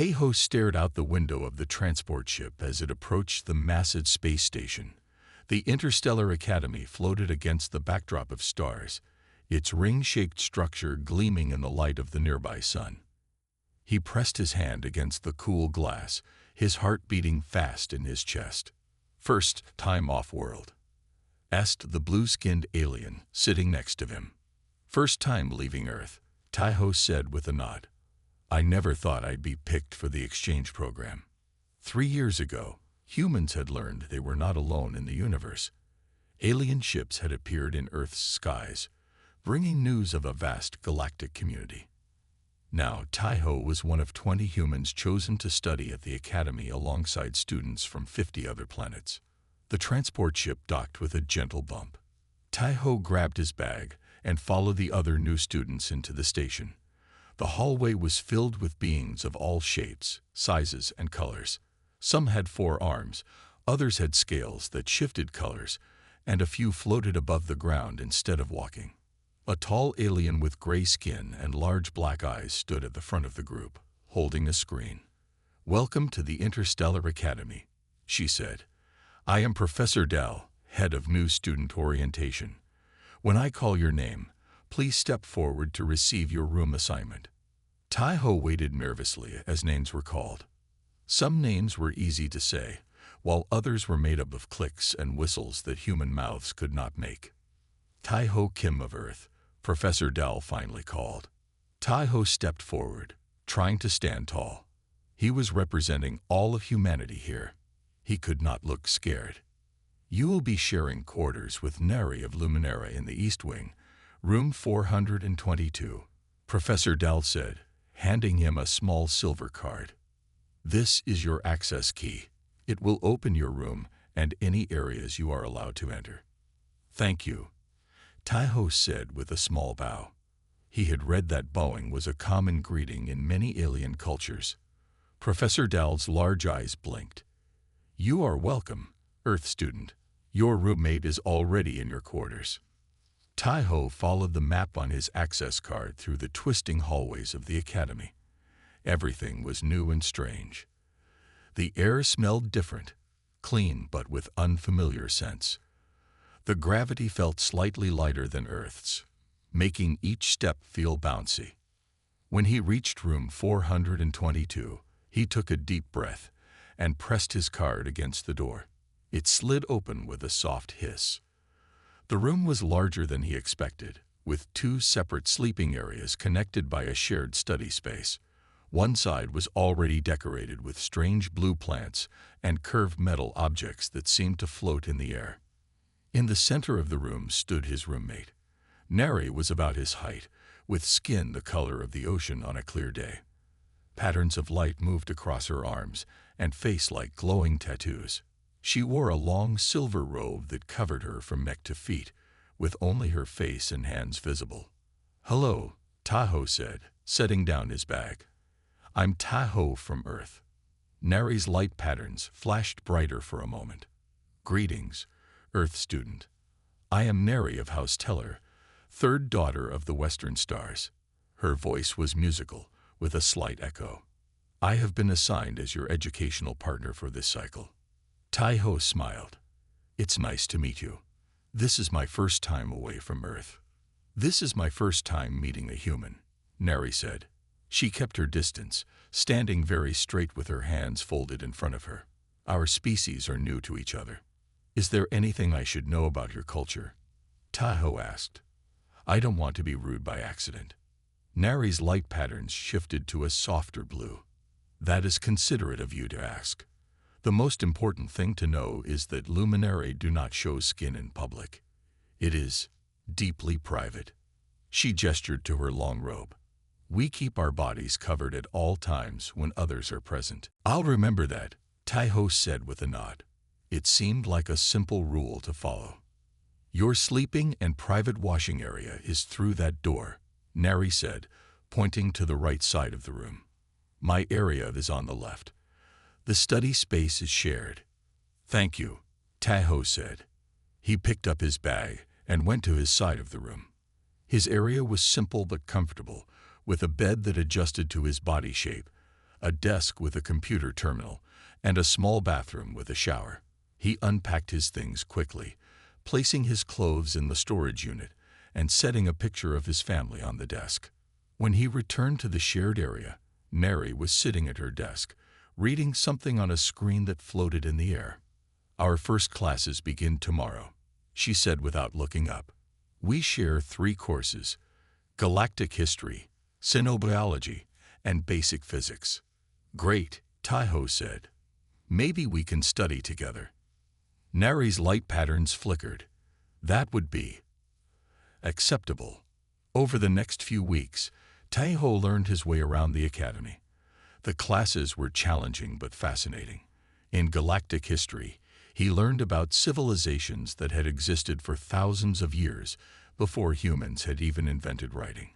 Tai-ho stared out the window of the transport ship as it approached the massive space station. The Interstellar Academy floated against the backdrop of stars, its ring-shaped structure gleaming in the light of the nearby sun. He pressed his hand against the cool glass, his heart beating fast in his chest. "First time off-world?" asked the blue-skinned alien sitting next to him. "First time leaving Earth," Tai-ho said with a nod. "I never thought I'd be picked for the exchange program." 3 years ago, humans had learned they were not alone in the universe. Alien ships had appeared in Earth's skies, bringing news of a vast galactic community. Now, Tai-ho was one of 20 humans chosen to study at the Academy alongside students from 50 other planets. The transport ship docked with a gentle bump. Tai-ho grabbed his bag and followed the other new students into the station. The hallway was filled with beings of all shapes, sizes, and colors. Some had 4 arms, others had scales that shifted colors, and a few floated above the ground instead of walking. A tall alien with gray skin and large black eyes stood at the front of the group, holding a screen. "Welcome to the Interstellar Academy," she said. "I am Professor Dell, head of new student orientation. When I call your name, please step forward to receive your room assignment." Tai-ho waited nervously as names were called. Some names were easy to say, while others were made up of clicks and whistles that human mouths could not make. "Tai-ho Kim of Earth," Professor Dell finally called. Tai-ho stepped forward, trying to stand tall. He was representing all of humanity here. He could not look scared. "You will be sharing quarters with Neri of Luminera in the East Wing, room 422, Professor Dell said, handing him a small silver card. "This is your access key. It will open your room and any areas you are allowed to enter." "Thank you," Tai-ho said with a small bow. He had read that bowing was a common greeting in many alien cultures. Professor Dell's large eyes blinked. "You are welcome, Earth student. Your roommate is already in your quarters." Tai-ho followed the map on his access card through the twisting hallways of the academy. Everything was new and strange. The air smelled different, clean but with unfamiliar scents. The gravity felt slightly lighter than Earth's, making each step feel bouncy. When he reached room 422, he took a deep breath and pressed his card against the door. It slid open with a soft hiss. The room was larger than he expected, with 2 separate sleeping areas connected by a shared study space. One side was already decorated with strange blue plants and curved metal objects that seemed to float in the air. In the center of the room stood his roommate. Neri was about his height, with skin the color of the ocean on a clear day. Patterns of light moved across her arms and face like glowing tattoos. She wore a long silver robe that covered her from neck to feet, with only her face and hands visible. "Hello," Tai-ho said, setting down his bag. "I'm Tai-ho from Earth." Neri's light patterns flashed brighter for a moment. "Greetings, Earth student. I am Neri of House Teller, 3rd daughter of the Western Stars." Her voice was musical, with a slight echo. "I have been assigned as your educational partner for this cycle." Tai-ho smiled. "It's nice to meet you. This is my first time away from Earth." "This is my first time meeting a human," Neri said. She kept her distance, standing very straight with her hands folded in front of her. "Our species are new to each other. Is there anything I should know about your culture?" Tai-ho asked. "I don't want to be rude by accident." Neri's light patterns shifted to a softer blue. "That is considerate of you to ask. The most important thing to know is that Luminari do not show skin in public. It is deeply private." She gestured to her long robe. "We keep our bodies covered at all times when others are present." "I'll remember that," Tai-ho said with a nod. It seemed like a simple rule to follow. "Your sleeping and private washing area is through that door," Neri said, pointing to the right side of the room. "My area is on the left. The study space is shared." "Thank you," Tai-ho said. He picked up his bag and went to his side of the room. His area was simple but comfortable, with a bed that adjusted to his body shape, a desk with a computer terminal, and a small bathroom with a shower. He unpacked his things quickly, placing his clothes in the storage unit and setting a picture of his family on the desk. When he returned to the shared area, Neri was sitting at her desk, reading something on a screen that floated in the air. "Our first classes begin tomorrow," she said without looking up. "We share 3 courses: galactic history, xenobiology, and basic physics." "Great," Taiho said. "Maybe we can study together." Neri's light patterns flickered. That would be acceptable. Over the next few weeks, Taiho learned his way around the academy. The classes were challenging but fascinating. In galactic history, he learned about civilizations that had existed for thousands of years before humans had even invented writing.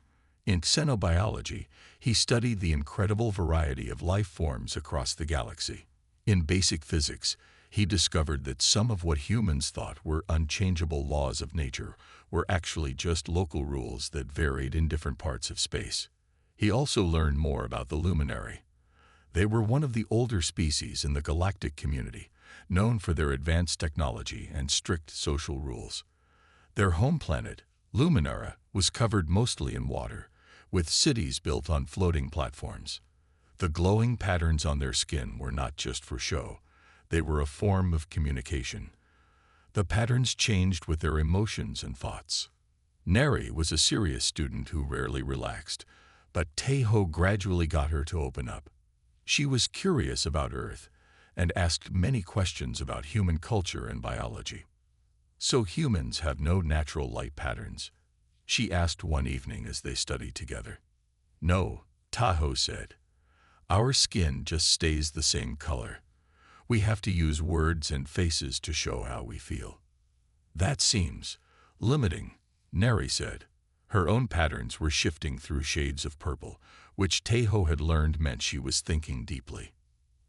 In xenobiology, he studied the incredible variety of life forms across the galaxy. In basic physics, he discovered that some of what humans thought were unchangeable laws of nature were actually just local rules that varied in different parts of space. He also learned more about the Luminary. They were one of the older species in the galactic community, known for their advanced technology and strict social rules. Their home planet, Luminara, was covered mostly in water, with cities built on floating platforms. The glowing patterns on their skin were not just for show. They were a form of communication. The patterns changed with their emotions and thoughts. Neri was a serious student who rarely relaxed, but Taiho gradually got her to open up. She was curious about Earth and asked many questions about human culture and biology. "So humans have no natural light patterns?" she asked one evening as they studied together. "No," Taiho said. "Our skin just stays the same color. We have to use words and faces to show how we feel." "That seems limiting," Neri said. Her own patterns were shifting through shades of purple, which Taiho had learned meant she was thinking deeply.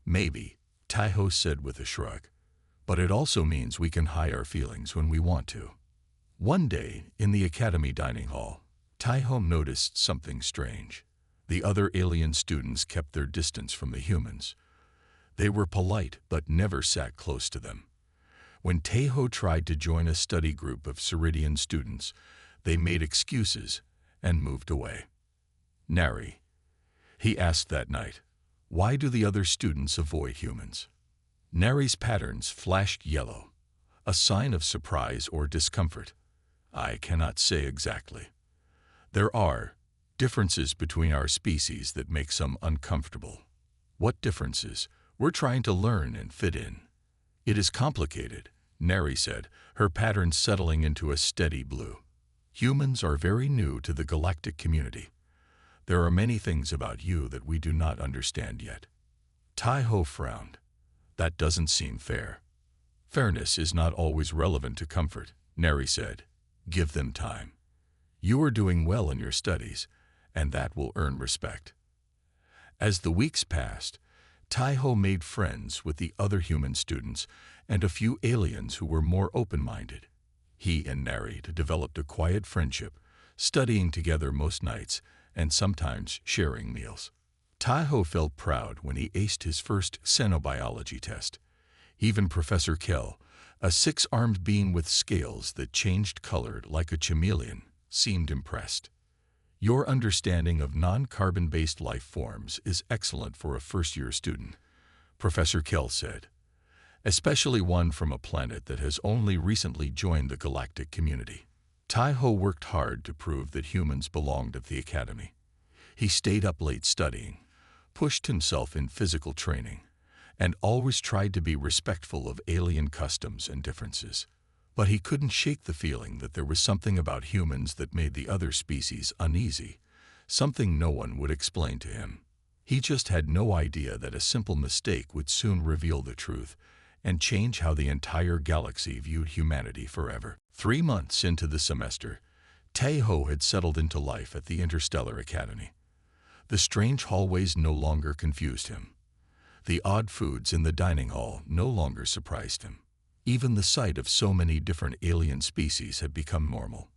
"Maybe," Taiho said with a shrug. "But it also means we can hide our feelings when we want to." One day, in the academy dining hall, Taiho noticed something strange. The other alien students kept their distance from the humans. They were polite but never sat close to them. When Taiho tried to join a study group of Ceridian students, they made excuses and moved away. "Neri," he asked that night, "why do the other students avoid humans?" Neri's patterns flashed yellow, a sign of surprise or discomfort. "I cannot say exactly. There are differences between our species that make some uncomfortable." "What differences?" "We're trying to learn and fit in." "It is complicated," Neri said, her pattern settling into a steady blue. "Humans are very new to the galactic community. There are many things about you that we do not understand yet." Taiho frowned. "That doesn't seem fair." "Fairness is not always relevant to comfort," Neri said. "Give them time. You are doing well in your studies, and that will earn respect." As the weeks passed, Taiho made friends with the other human students and a few aliens who were more open-minded. He and Neri developed a quiet friendship, studying together most nights and sometimes sharing meals. Taiho felt proud when he aced his first xenobiology test. Even Professor Kell, a 6-armed being with scales that changed color like a chameleon, seemed impressed. "Your understanding of non-carbon-based life forms is excellent for a first-year student," Professor Kell said, "especially one from a planet that has only recently joined the galactic community." Taiho worked hard to prove that humans belonged at the academy. He stayed up late studying, pushed himself in physical training, and always tried to be respectful of alien customs and differences. But he couldn't shake the feeling that there was something about humans that made the other species uneasy, something no one would explain to him. He just had no idea that a simple mistake would soon reveal the truth and change how the entire galaxy viewed humanity forever. 3 months into the semester, Taiho had settled into life at the Interstellar Academy. The strange hallways no longer confused him. The odd foods in the dining hall no longer surprised him. Even the sight of so many different alien species had become normal.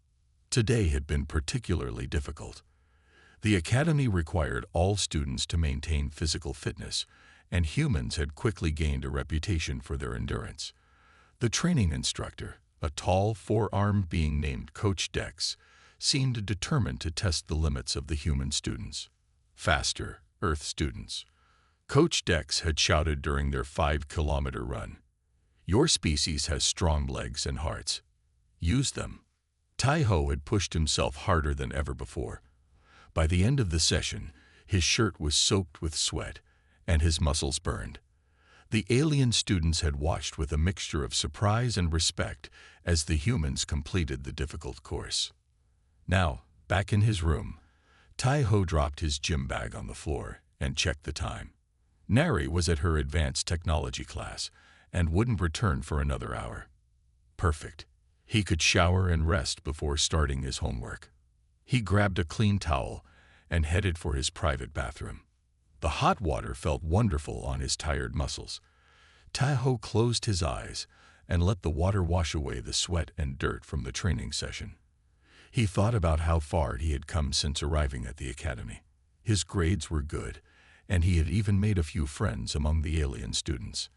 Today had been particularly difficult. The academy required all students to maintain physical fitness, and humans had quickly gained a reputation for their endurance. The training instructor, a tall, four-armed being named Coach Dex, seemed determined to test the limits of the human students. Faster, Earth students. Coach Dex had shouted during their 5-kilometer run. Your species has strong legs and hearts. Use them. Tai-Ho had pushed himself harder than ever before. By the end of the session, his shirt was soaked with sweat, and his muscles burned. The alien students had watched with a mixture of surprise and respect as the humans completed the difficult course. Now, back in his room, Tai-Ho dropped his gym bag on the floor and checked the time. Nari was at her advanced technology class and wouldn't return for another hour. Perfect. He could shower and rest before starting his homework. He grabbed a clean towel and headed for his private bathroom. The hot water felt wonderful on his tired muscles. Tai-Ho closed his eyes and let the water wash away the sweat and dirt from the training session. He thought about how far he had come since arriving at the academy. His grades were good, and he had even made a few friends among the alien students.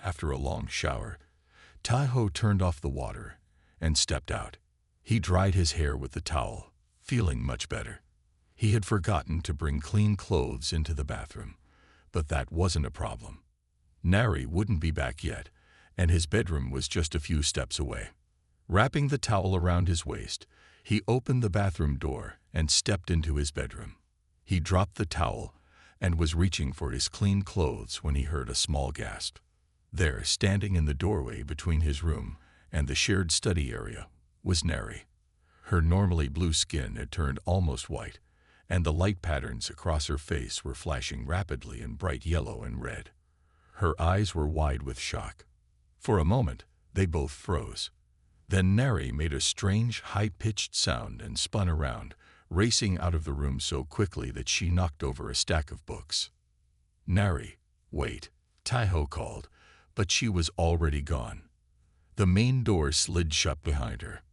After a long shower, Tai-Ho turned off the water and stepped out. He dried his hair with the towel, feeling much better. He had forgotten to bring clean clothes into the bathroom, but that wasn't a problem. Nari wouldn't be back yet, and his bedroom was just a few steps away. Wrapping the towel around his waist, he opened the bathroom door and stepped into his bedroom. He dropped the towel and was reaching for his clean clothes when he heard a small gasp. There, standing in the doorway between his room and the shared study area, was Nari. Her normally blue skin had turned almost white, and the light patterns across her face were flashing rapidly in bright yellow and red. Her eyes were wide with shock. For a moment, they both froze. Then Nari made a strange, high-pitched sound and spun around, racing out of the room so quickly that she knocked over a stack of books. Nari, wait, Tai-Ho called, but she was already gone. The main door slid shut behind her.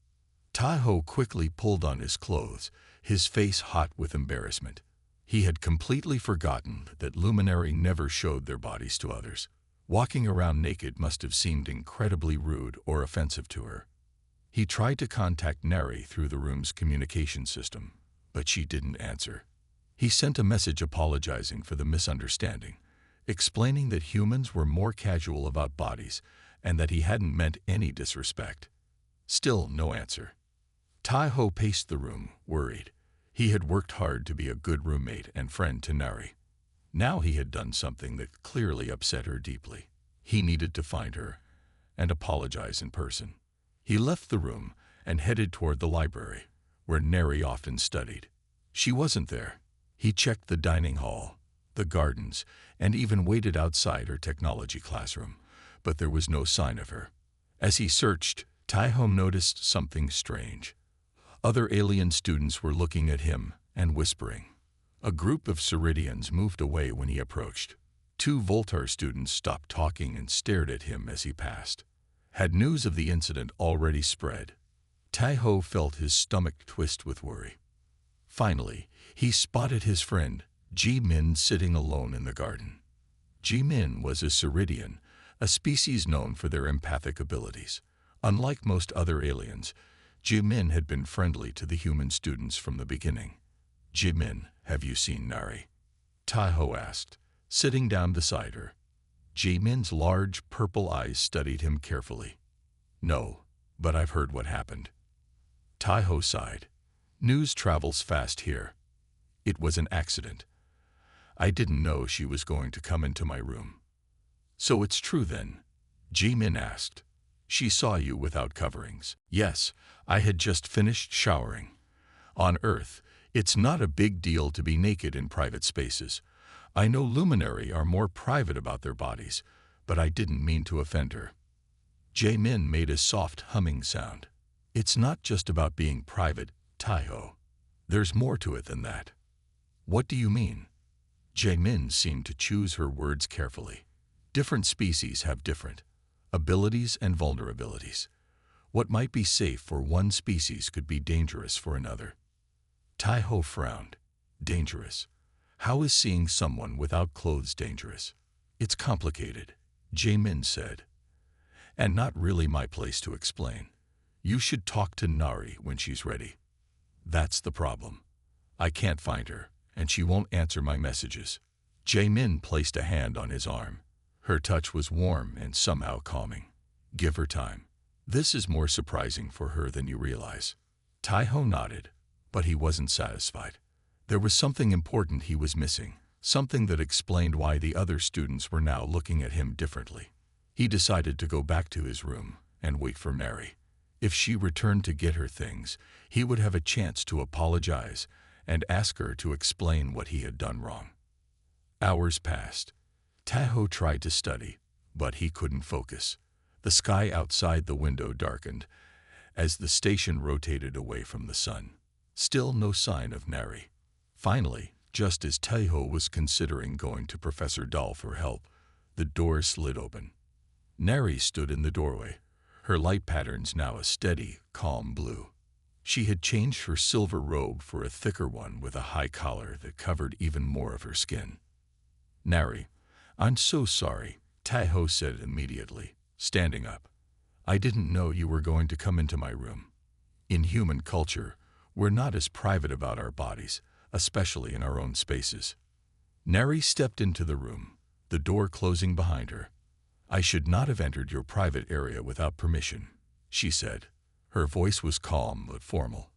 Tai-Ho quickly pulled on his clothes, his face hot with embarrassment. He had completely forgotten that Luminary never showed their bodies to others. Walking around naked must have seemed incredibly rude or offensive to her. He tried to contact Nari through the room's communication system, but she didn't answer. He sent a message apologizing for the misunderstanding, explaining that humans were more casual about bodies and that he hadn't meant any disrespect. Still no answer. Tai-Ho paced the room, worried. He had worked hard to be a good roommate and friend to Nari. Now he had done something that clearly upset her deeply. He needed to find her and apologize in person. He left the room and headed toward the library, where Nari often studied. She wasn't there. He checked the dining hall, the gardens, and even waited outside her technology classroom, but there was no sign of her. As he searched, Tai-Ho noticed something strange. Other alien students were looking at him and whispering. A group of Ceridians moved away when he approached. 2 Voltar students stopped talking and stared at him as he passed. Had news of the incident already spread? Tai-Ho felt his stomach twist with worry. Finally, he spotted his friend, Ji-Min, sitting alone in the garden. Ji-Min was a Ceridian, a species known for their empathic abilities. Unlike most other aliens, Ji-Min had been friendly to the human students from the beginning. Ji-Min, have you seen Nari? Tai-Ho asked, sitting down beside her. Ji-Min's large purple eyes studied him carefully. No, but I've heard what happened. Tai-Ho sighed. News travels fast here. It was an accident. I didn't know she was going to come into my room. So it's true then? Ji-Min asked. She saw you without coverings. Yes, I had just finished showering. On Earth, it's not a big deal to be naked in private spaces. I know Luminary are more private about their bodies, but I didn't mean to offend her. Ji-Min made a soft humming sound. It's not just about being private, Tai-Ho. There's more to it than that. What do you mean? Ji-Min seemed to choose her words carefully. Different species have different abilities and vulnerabilities. What might be safe for one species could be dangerous for another. Tai-Ho frowned. Dangerous. How is seeing someone without clothes dangerous? It's complicated, Jaemin said. And not really my place to explain. You should talk to Nari when she's ready. That's the problem. I can't find her, and she won't answer my messages. Jaemin placed a hand on his arm. Her touch was warm and somehow calming. Give her time. This is more surprising for her than you realize. Taiho nodded, but he wasn't satisfied. There was something important he was missing, something that explained why the other students were now looking at him differently. He decided to go back to his room and wait for Mary. If she returned to get her things, he would have a chance to apologize and ask her to explain what he had done wrong. Hours passed. Taiho tried to study, but he couldn't focus. The sky outside the window darkened as the station rotated away from the sun. Still no sign of Nari. Finally, just as Taiho was considering going to Professor Dahl for help, the door slid open. Nari stood in the doorway, her light patterns now a steady, calm blue. She had changed her silver robe for a thicker one with a high collar that covered even more of her skin. Nari, I'm so sorry, Taiho said immediately, standing up. I didn't know you were going to come into my room. In human culture, we're not as private about our bodies, especially in our own spaces. Nari stepped into the room, the door closing behind her. I should not have entered your private area without permission, she said. Her voice was calm but formal.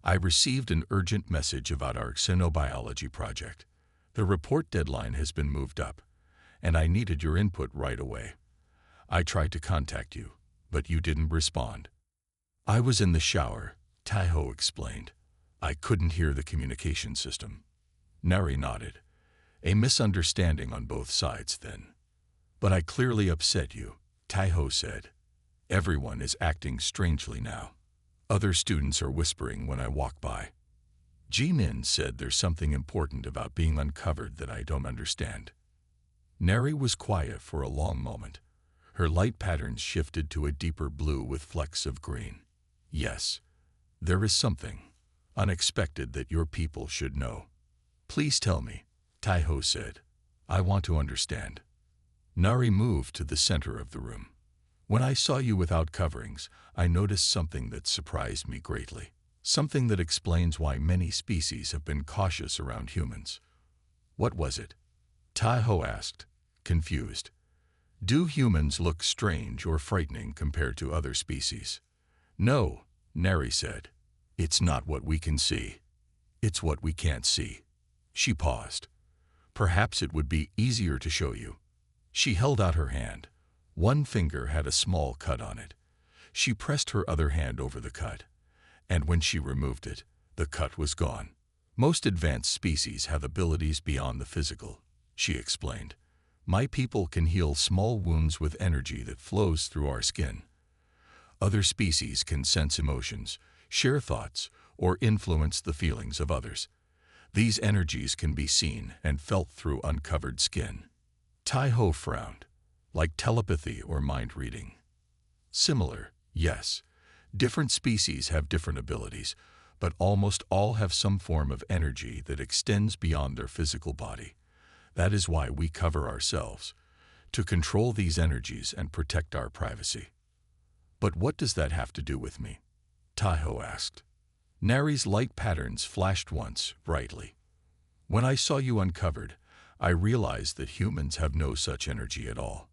I received an urgent message about our xenobiology project. The report deadline has been moved up, and I needed your input right away. I tried to contact you, but you didn't respond. I was in the shower, Taiho explained. I couldn't hear the communication system. Nari nodded. A misunderstanding on both sides then. But I clearly upset you, Taiho said. Everyone is acting strangely now. Other students are whispering when I walk by. Jimin said there's something important about being uncovered that I don't understand. Nari was quiet for a long moment. Her light patterns shifted to a deeper blue with flecks of green. Yes, there is something unexpected that your people should know. Please tell me, Taiho said. I want to understand. Nari moved to the center of the room. When I saw you without coverings, I noticed something that surprised me greatly. Something that explains why many species have been cautious around humans. What was it? Taiho asked, confused. Do humans look strange or frightening compared to other species? No, Nari said. It's not what we can see. It's what we can't see. She paused. Perhaps it would be easier to show you. She held out her hand. One finger had a small cut on it. She pressed her other hand over the cut, and when she removed it, the cut was gone. Most advanced species have abilities beyond the physical, she explained. My people can heal small wounds with energy that flows through our skin. Other species can sense emotions, share thoughts, or influence the feelings of others. These energies can be seen and felt through uncovered skin. Taiho frowned. Like telepathy or mind reading. Similar, yes. Different species have different abilities, but almost all have some form of energy that extends beyond their physical body. That is why we cover ourselves, to control these energies and protect our privacy. But what does that have to do with me? Taiho asked. Nari's light patterns flashed once, brightly. When I saw you uncovered, I realized that humans have no such energy at all.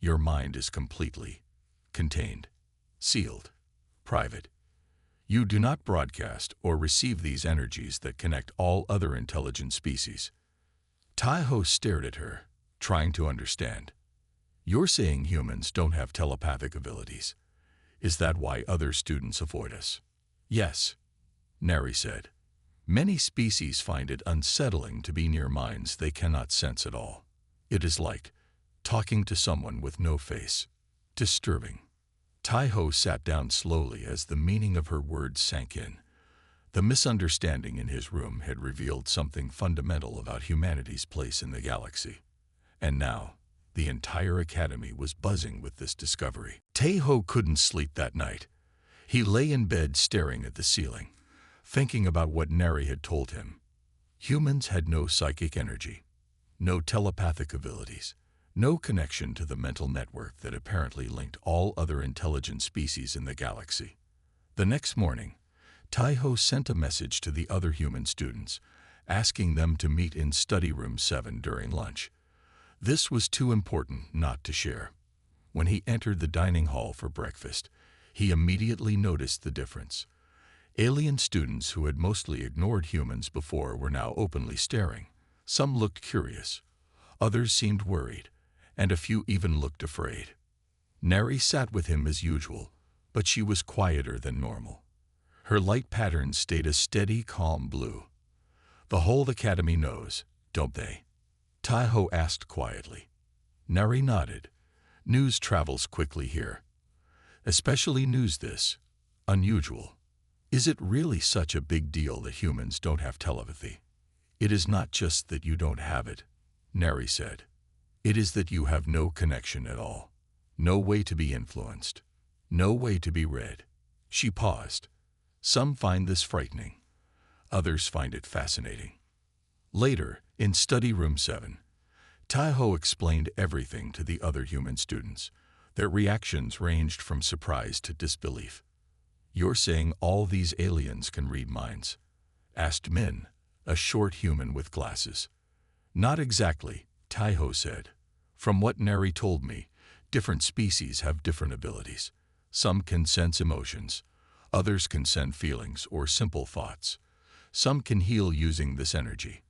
Your mind is completely contained, sealed, private. You do not broadcast or receive these energies that connect all other intelligent species. Taiho stared at her, trying to understand. You're saying humans don't have telepathic abilities. Is that why other students avoid us? Yes, Nari said. Many species find it unsettling to be near minds they cannot sense at all. It is like talking to someone with no face. Disturbing. Taiho sat down slowly as the meaning of her words sank in. The misunderstanding in his room had revealed something fundamental about humanity's place in the galaxy. And now, the entire academy was buzzing with this discovery. Taiho couldn't sleep that night. He lay in bed staring at the ceiling, thinking about what Nari had told him. Humans had no psychic energy, no telepathic abilities, no connection to the mental network that apparently linked all other intelligent species in the galaxy. The next morning, Taiho sent a message to the other human students, asking them to meet in study room 7 during lunch. This was too important not to share. When he entered the dining hall for breakfast, he immediately noticed the difference. Alien students who had mostly ignored humans before were now openly staring. Some looked curious, others seemed worried, and a few even looked afraid. Neri sat with him as usual, but she was quieter than normal. Her light patterns stayed a steady, calm blue. "The whole academy knows, don't they?" Taiho asked quietly. Neri nodded. "News travels quickly here. Especially news this unusual. Is it really such a big deal that humans don't have telepathy?" "It is not just that you don't have it," Neri said. "It is that you have no connection at all. No way to be influenced. No way to be read." She paused. Some find this frightening. Others find it fascinating. Later, in study room 7, Taiho explained everything to the other human students. Their reactions ranged from surprise to disbelief. "You're saying all these aliens can read minds?" asked Min, a short human with glasses. "Not exactly," Taiho said. "From what Neri told me, different species have different abilities. Some can sense emotions, others can sense feelings or simple thoughts. Some can heal using this energy.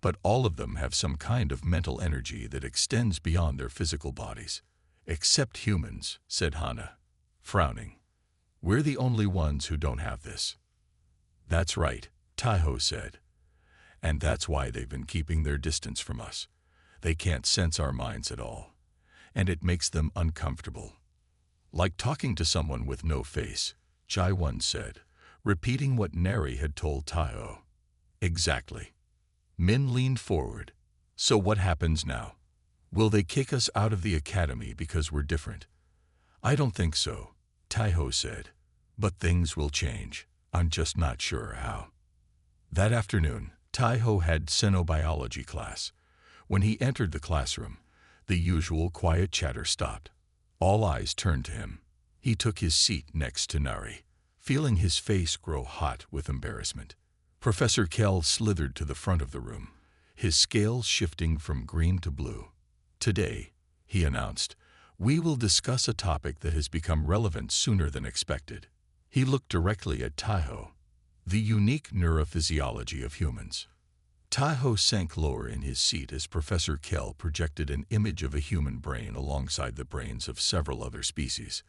But all of them have some kind of mental energy that extends beyond their physical bodies." "Except humans," said Hana, frowning. "We're the only ones who don't have this." "That's right," Taiho said. "And that's why they've been keeping their distance from us. They can't sense our minds at all. And it makes them uncomfortable. Like talking to someone with no face," Jai-Won said, repeating what Neri had told Taiho. "Exactly." Min leaned forward. "So what happens now? Will they kick us out of the academy because we're different?" "I don't think so," Taiho said. "But things will change. I'm just not sure how." That afternoon, Taiho had xenobiology class. When he entered the classroom, the usual quiet chatter stopped. All eyes turned to him. He took his seat next to Nari, feeling his face grow hot with embarrassment. Professor Kell slithered to the front of the room, his scales shifting from green to blue. "Today," he announced, "we will discuss a topic that has become relevant sooner than expected." He looked directly at Taiho. "The unique neurophysiology of humans." Taiho sank lower in his seat as Professor Kell projected an image of a human brain alongside the brains of several other species.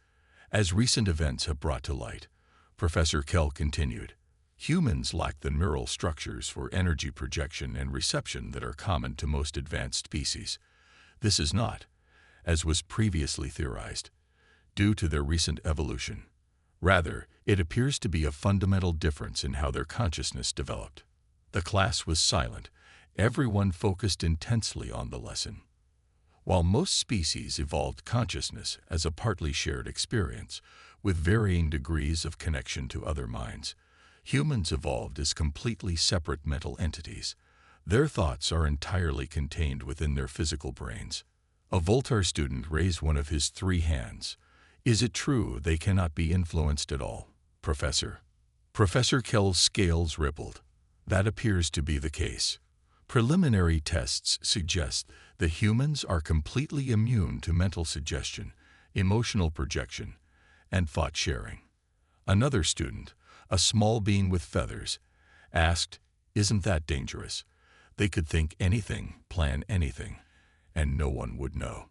As recent events have brought to light, Professor Kell continued, "Humans lack the neural structures for energy projection and reception that are common to most advanced species. This is not, as was previously theorized, due to their recent evolution. Rather, it appears to be a fundamental difference in how their consciousness developed." The class was silent. Everyone focused intensely on the lesson. While most species evolved consciousness as a partly shared experience, with varying degrees of connection to other minds, humans evolved as completely separate mental entities. Their thoughts are entirely contained within their physical brains. A Voltar student raised one of his 3 hands. "Is it true they cannot be influenced at all, Professor?" Professor Kell's scales rippled. "That appears to be the case. Preliminary tests suggest that humans are completely immune to mental suggestion, emotional projection, and thought sharing." Another student, a small being with feathers, asked, "Isn't that dangerous? They could think anything, plan anything, and no one would know."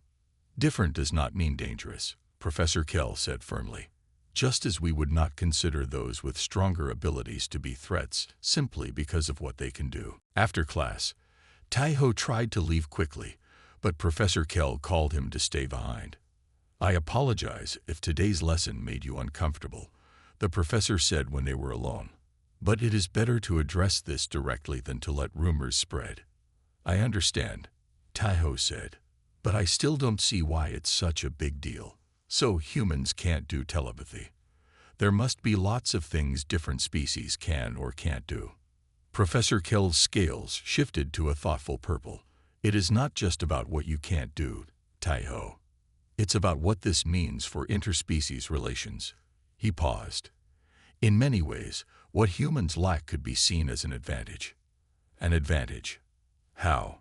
"Different does not mean dangerous," Professor Kell said firmly. "Just as we would not consider those with stronger abilities to be threats simply because of what they can do." After class, Taiho tried to leave quickly, but Professor Kell called him to stay behind. "I apologize if today's lesson made you uncomfortable," the professor said when they were alone. "But it is better to address this directly than to let rumors spread." "I understand," Taiho said, "but I still don't see why it's such a big deal. So humans can't do telepathy. There must be lots of things different species can or can't do." Professor Kell's scales shifted to a thoughtful purple. It is not just about what you can't do, Tai-Ho. It's about what this means for interspecies relations. He paused. In many ways, what humans lack could be seen as an advantage. An advantage. How?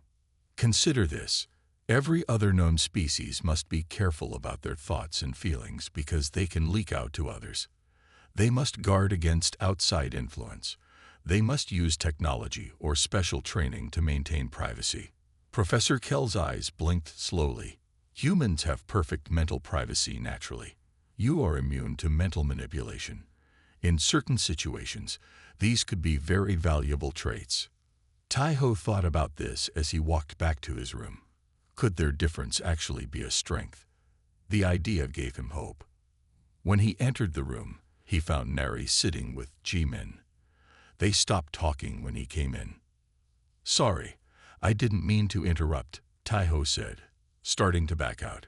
Consider this. Every other known species must be careful about their thoughts and feelings because they can leak out to others. They must guard against outside influence. They must use technology or special training to maintain privacy. Professor Kell's eyes blinked slowly. Humans have perfect mental privacy naturally. You are immune to mental manipulation. In certain situations, these could be very valuable traits. Tai-Ho thought about this as he walked back to his room. Could their difference actually be a strength? The idea gave him hope. When he entered the room, he found Nari sitting with Ji-Min. They stopped talking when he came in. "Sorry, I didn't mean to interrupt," Tai-Ho said, starting to back out.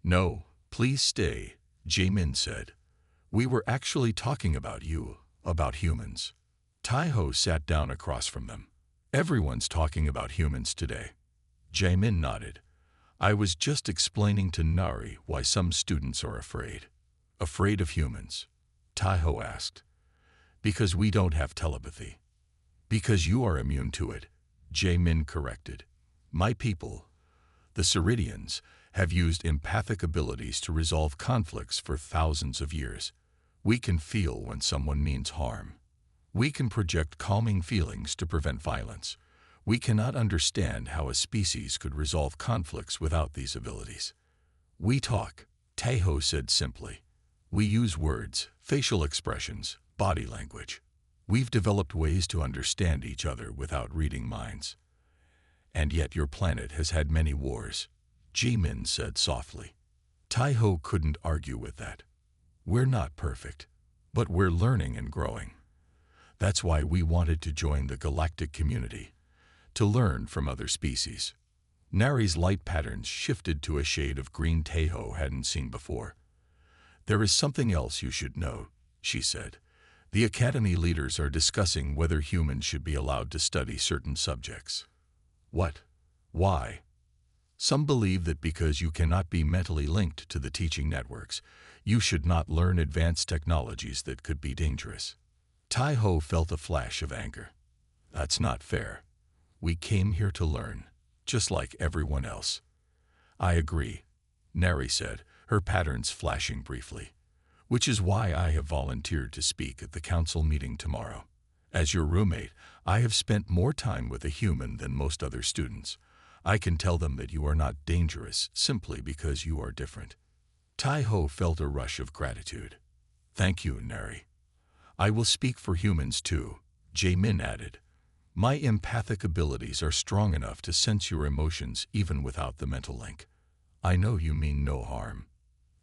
"No, please stay," Ji-Min said. "We were actually talking about you, about humans." Tai-Ho sat down across from them. "Everyone's talking about humans today." Ji-Min nodded. "I was just explaining to Nari why some students are afraid." "Afraid of humans?" Tai-Ho asked. "Because we don't have telepathy." "Because you are immune to it," Ji-Min corrected. "My people, the Ceridians, have used empathic abilities to resolve conflicts for thousands of years. We can feel when someone means harm. We can project calming feelings to prevent violence. We cannot understand how a species could resolve conflicts without these abilities. We talk," Tai-Ho said simply. "We use words, facial expressions, body language. We've developed ways to understand each other without reading minds. And yet your planet has had many wars," Ji-Min said softly. Tai-Ho couldn't argue with that. "We're not perfect, but we're learning and growing. That's why we wanted to join the galactic community, to learn from other species." Nari's light patterns shifted to a shade of green Tai-Ho hadn't seen before. "There is something else you should know," she said. "The Academy leaders are discussing whether humans should be allowed to study certain subjects." "What? Why?" "Some believe that because you cannot be mentally linked to the teaching networks, you should not learn advanced technologies that could be dangerous." Tai-Ho felt a flash of anger. "That's not fair. We came here to learn, just like everyone else." "I agree," Nari said, her patterns flashing briefly. "Which is why I have volunteered to speak at the council meeting tomorrow. As your roommate, I have spent more time with a human than most other students. I can tell them that you are not dangerous simply because you are different." Tai-Ho felt a rush of gratitude. "Thank you, Nari." "I will speak for humans too," Ji-Min added. "My empathic abilities are strong enough to sense your emotions even without the mental link. I know you mean no harm."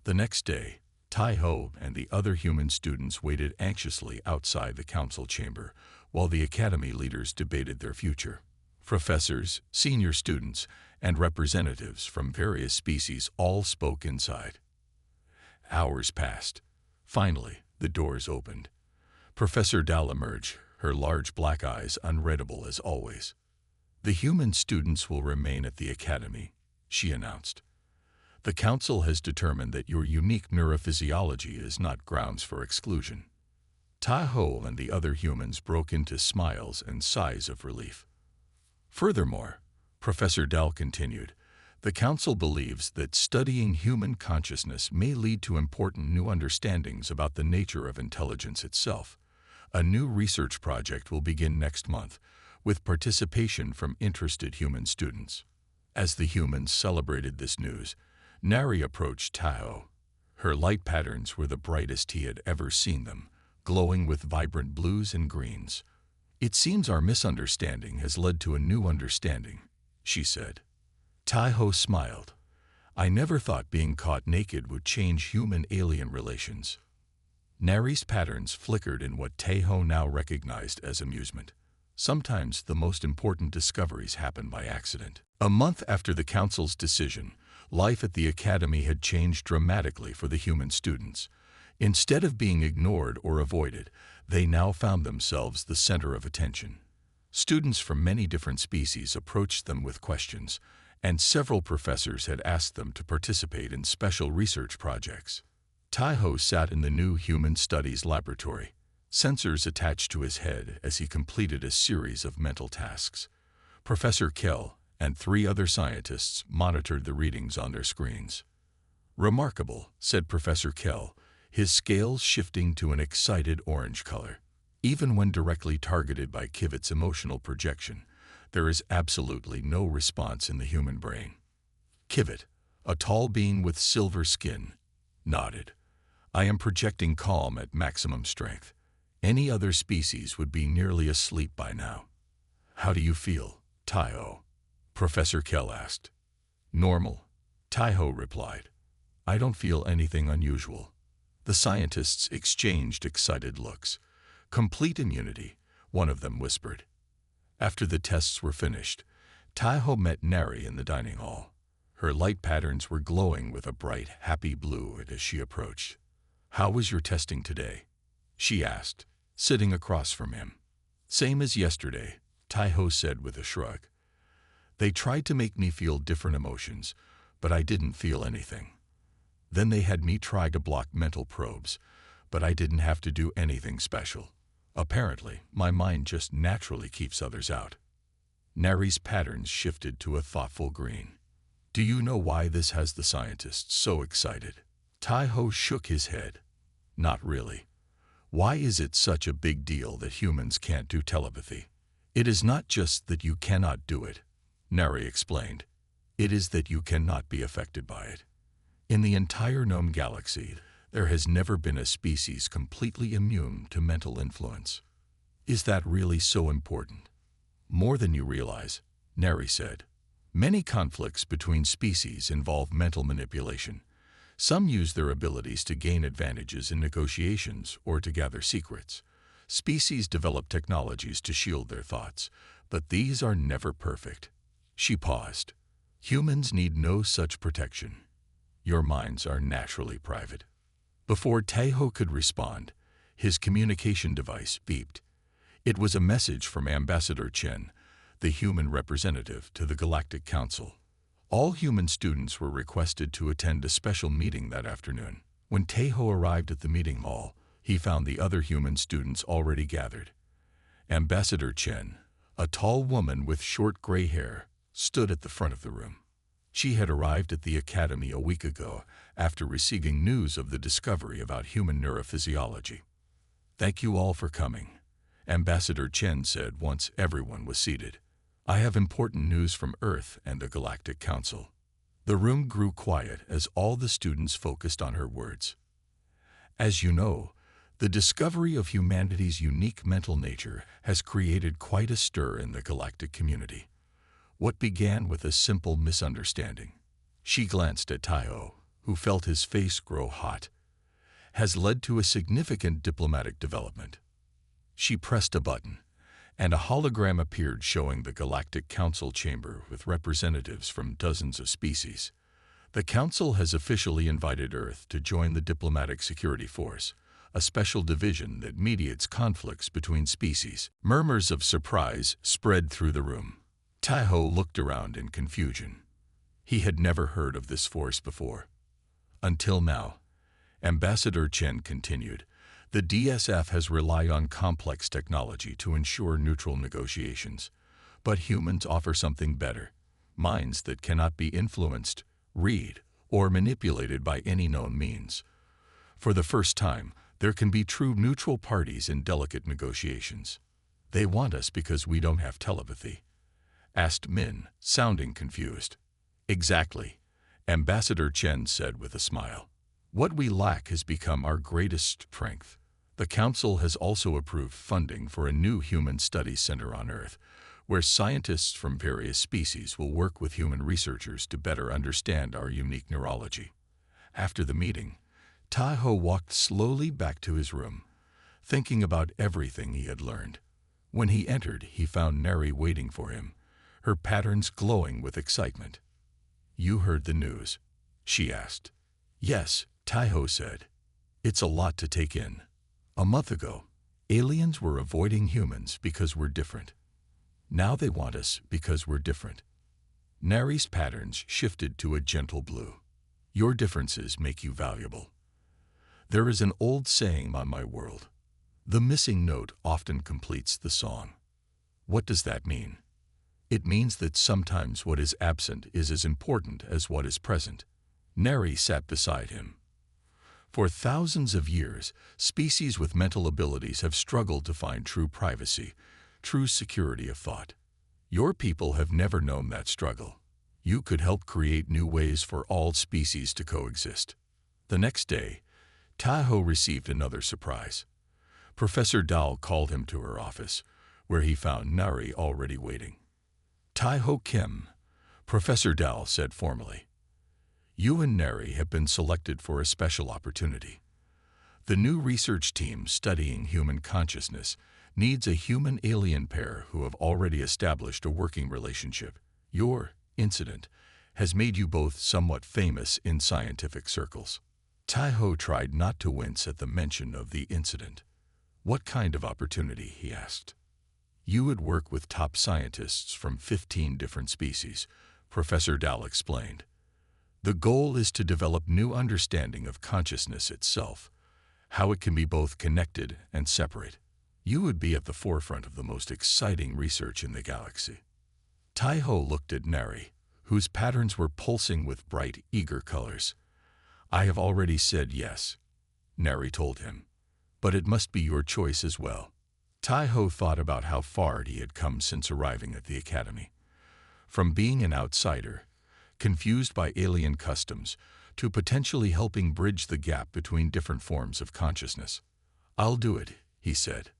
The next day, Tai-Ho and the other human students waited anxiously outside the council chamber while the academy leaders debated their future. Professors, senior students, and representatives from various species all spoke inside. Hours passed. Finally, the doors opened. Professor Dal emerged, her large black eyes unreadable as always. "The human students will remain at the academy," she announced. "The council has determined that your unique neurophysiology is not grounds for exclusion." Tai-Ho and the other humans broke into smiles and sighs of relief. "Furthermore," Professor Dal continued, "the council believes that studying human consciousness may lead to important new understandings about the nature of intelligence itself. A new research project will begin next month, with participation from interested human students." As the humans celebrated this news, Nari approached Tai-Ho. Her light patterns were the brightest he had ever seen them, glowing with vibrant blues and greens. "It seems our misunderstanding has led to a new understanding," she said. Tai-Ho smiled. "I never thought being caught naked would change human-alien relations." Nari's patterns flickered in what Tai-Ho now recognized as amusement. Sometimes the most important discoveries happen by accident. A month after the council's decision, life at the academy had changed dramatically for the human students. Instead of being ignored or avoided, they now found themselves the center of attention. Students from many different species approached them with questions, and several professors had asked them to participate in special research projects. Taiho sat in the new Human Studies laboratory, sensors attached to his head as he completed a series of mental tasks. Professor Kell and 3 other scientists monitored the readings on their screens. "Remarkable," said Professor Kell, his scales shifting to an excited orange color. "Even when directly targeted by Kivet's emotional projection, there is absolutely no response in the human brain." Kivet, a tall being with silver skin, nodded. "I am projecting calm at maximum strength. Any other species would be nearly asleep by now." "How do you feel, Taiho?" Professor Kell asked. "Normal," Taiho replied. "I don't feel anything unusual." The scientists exchanged excited looks. "Complete immunity," one of them whispered. After the tests were finished, Taiho met Nari in the dining hall. Her light patterns were glowing with a bright, happy blue as she approached. "How was your testing today?" she asked, sitting across from him. "Same as yesterday," Taiho said with a shrug. "They tried to make me feel different emotions, but I didn't feel anything. Then they had me try to block mental probes, but I didn't have to do anything special. Apparently, my mind just naturally keeps others out." Nari's patterns shifted to a thoughtful green. "Do you know why this has the scientists so excited?" Taiho shook his head. "Not really. Why is it such a big deal that humans can't do telepathy?" "It is not just that you cannot do it," Nari explained. "It is that you cannot be affected by it. In the entire known galaxy, there has never been a species completely immune to mental influence." "Is that really so important?" "More than you realize," Nari said. "Many conflicts between species involve mental manipulation. Some use their abilities to gain advantages in negotiations or to gather secrets. Species develop technologies to shield their thoughts, but these are never perfect." She paused. "Humans need no such protection. Your minds are naturally private." Before Taiho could respond, his communication device beeped. It was a message from Ambassador Chen, the human representative to the Galactic Council. All human students were requested to attend a special meeting that afternoon. When Taiho arrived at the meeting hall, he found the other human students already gathered. Ambassador Chen, a tall woman with short gray hair, stood at the front of the room. She had arrived at the academy a week ago after receiving news of the discovery about human neurophysiology. "Thank you all for coming," Ambassador Chen said once everyone was seated. "I have important news from Earth and the Galactic Council." The room grew quiet as all the students focused on her words. "As you know, the discovery of humanity's unique mental nature has created quite a stir in the galactic community. What began with a simple misunderstanding," she glanced at Taiho, who felt his face grow hot, "has led to a significant diplomatic development." She pressed a button, and a hologram appeared showing the Galactic Council chamber with representatives from dozens of species. "The Council has officially invited Earth to join the Diplomatic Security Force, a special division that mediates conflicts between species." Murmurs of surprise spread through the room. Taiho looked around in confusion. He had never heard of this force before. "Until now," Ambassador Chen continued, "the DSF has relied on complex technology to ensure neutral negotiations. But humans offer something better: minds that cannot be influenced, read, or manipulated by any known means. For the first time, there can be true neutral parties in delicate negotiations." "They want us because we don't have telepathy?" asked Min, sounding confused. "Exactly," Ambassador Chen said with a smile. "What we lack has become our greatest strength." The Council has also approved funding for a new human studies center on Earth, where scientists from various species will work with human researchers to better understand our unique neurology. After the meeting, Taiho walked slowly back to his room, thinking about everything he had learned. When he entered, he found Neri waiting for him, her patterns glowing with excitement. "You heard the news?" she asked. "Yes," Taiho said. "It's a lot to take in. A month ago, aliens were avoiding humans because we're different. Now they want us because we're different. Nari's patterns shifted to a gentle blue. Your differences make you valuable. There is an old saying on my world. The missing note often completes the song. What does that mean? It means that sometimes what is absent is as important as what is present. Nari sat beside him. For thousands of years, species with mental abilities have struggled to find true privacy, true security of thought. Your people have never known that struggle. You could help create new ways for all species to coexist. The next day, Taiho received another surprise. Professor Dal called him to her office, where he found Nari already waiting. Taiho Kim, Professor Dal said formally. You and Nari have been selected for a special opportunity. The new research team studying human consciousness needs a human-alien pair who have already established a working relationship. Your incident has made you both somewhat famous in scientific circles. Taiho tried not to wince at the mention of the incident. What kind of opportunity, he asked. You would work with top scientists from 15 different species, Professor Dal explained. The goal is to develop new understanding of consciousness itself, how it can be both connected and separate. You would be at the forefront of the most exciting research in the galaxy. Taiho looked at Nari, whose patterns were pulsing with bright, eager colors. I have already said yes, Nari told him, but it must be your choice as well. Taiho thought about how far he had come since arriving at the academy. From being an outsider, confused by alien customs, to potentially helping bridge the gap between different forms of consciousness. I'll do it, he said.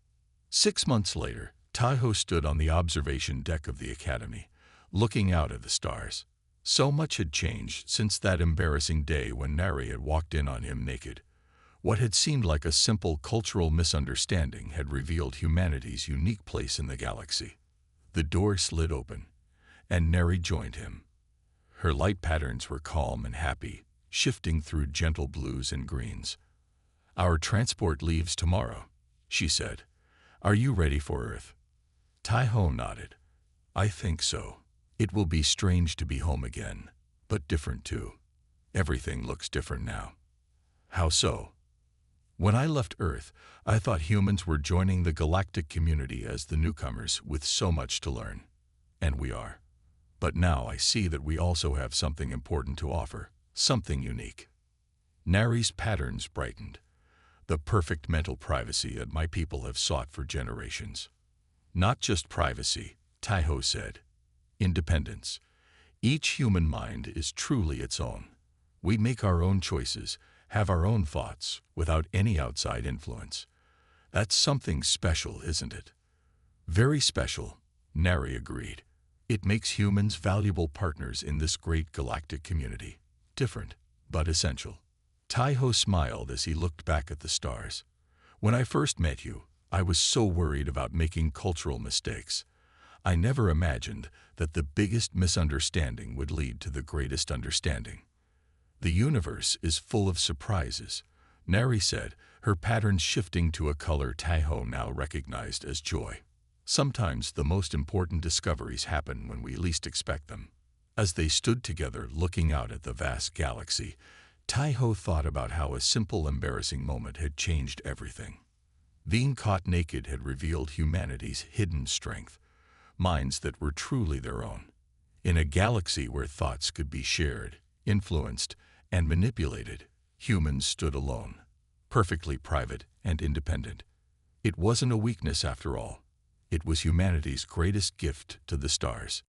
6 months later, Taiho stood on the observation deck of the academy, looking out at the stars. So much had changed since that embarrassing day when Nari had walked in on him naked. What had seemed like a simple cultural misunderstanding had revealed humanity's unique place in the galaxy. The door slid open, and Nari joined him. Her light patterns were calm and happy, shifting through gentle blues and greens. Our transport leaves tomorrow, she said. Are you ready for Earth? Taiho nodded. I think so. It will be strange to be home again, but different too. Everything looks different now. How so? When I left Earth, I thought humans were joining the galactic community as the newcomers with so much to learn. And we are. But now I see that we also have something important to offer, something unique. Nari's patterns brightened. The perfect mental privacy that my people have sought for generations. Not just privacy, Taiho said. Independence. Each human mind is truly its own. We make our own choices, have our own thoughts, without any outside influence. That's something special, isn't it? Very special, Nari agreed. It makes humans valuable partners in this great galactic community. Different, but essential. Taiho smiled as he looked back at the stars. When I first met you, I was so worried about making cultural mistakes. I never imagined that the biggest misunderstanding would lead to the greatest understanding. The universe is full of surprises, Nari said, her patterns shifting to a color Taiho now recognized as joy. Sometimes the most important discoveries happen when we least expect them. As they stood together looking out at the vast galaxy, Taiho thought about how a simple, embarrassing moment had changed everything. Being caught naked had revealed humanity's hidden strength, minds that were truly their own. In a galaxy where thoughts could be shared, influenced, and manipulated, humans stood alone, perfectly private and independent. It wasn't a weakness after all. It was humanity's greatest gift to the stars.